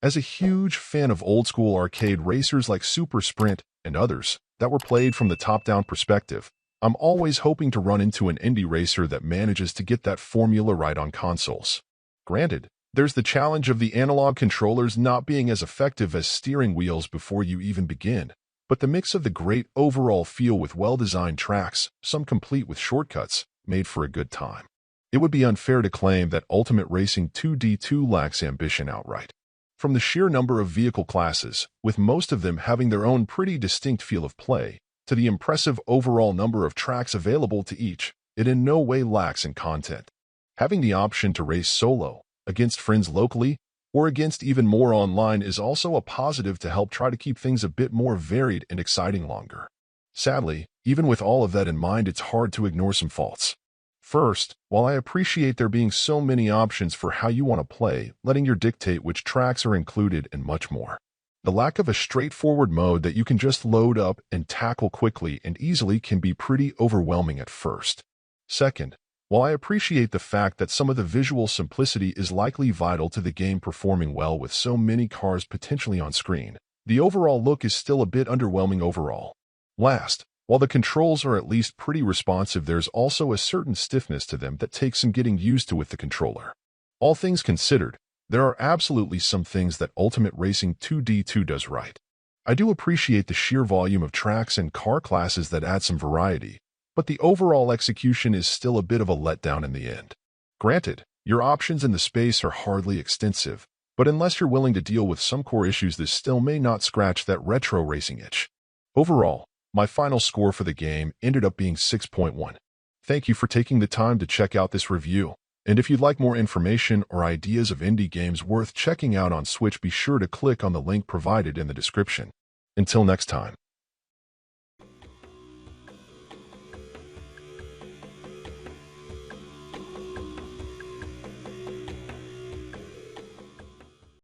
As a huge fan of old-school arcade racers like Super Sprint and others that were played from the top-down perspective, I'm always hoping to run into an indie racer that manages to get that formula right on consoles. Granted, there's the challenge of the analog controllers not being as effective as steering wheels before you even begin, but the mix of the great overall feel with well-designed tracks, some complete with shortcuts, made for a good time. It would be unfair to claim that Ultimate Racing 2D2 lacks ambition outright. From the sheer number of vehicle classes, with most of them having their own pretty distinct feel of play, to the impressive overall number of tracks available to each, it in no way lacks in content. Having the option to race solo, against friends locally, or against even more online is also a positive to help try to keep things a bit more varied and exciting longer. Sadly, even with all of that in mind, it's hard to ignore some faults. First, while I appreciate there being so many options for how you want to play, letting your dictate which tracks are included and much more, the lack of a straightforward mode that you can just load up and tackle quickly and easily can be pretty overwhelming at first. Second, while I appreciate the fact that some of the visual simplicity is likely vital to the game performing well with so many cars potentially on screen, the overall look is still a bit underwhelming overall. Last, while the controls are at least pretty responsive, there's also a certain stiffness to them that takes some getting used to with the controller. All things considered, there are absolutely some things that Ultimate Racing 2D2 does right. I do appreciate the sheer volume of tracks and car classes that add some variety, but the overall execution is still a bit of a letdown in the end. Granted, your options in the space are hardly extensive, but unless you're willing to deal with some core issues, this still may not scratch that retro racing itch. Overall, my final score for the game ended up being 6.1. Thank you for taking the time to check out this review, and if you'd like more information or ideas of indie games worth checking out on Switch, be sure to click on the link provided in the description. Until next time.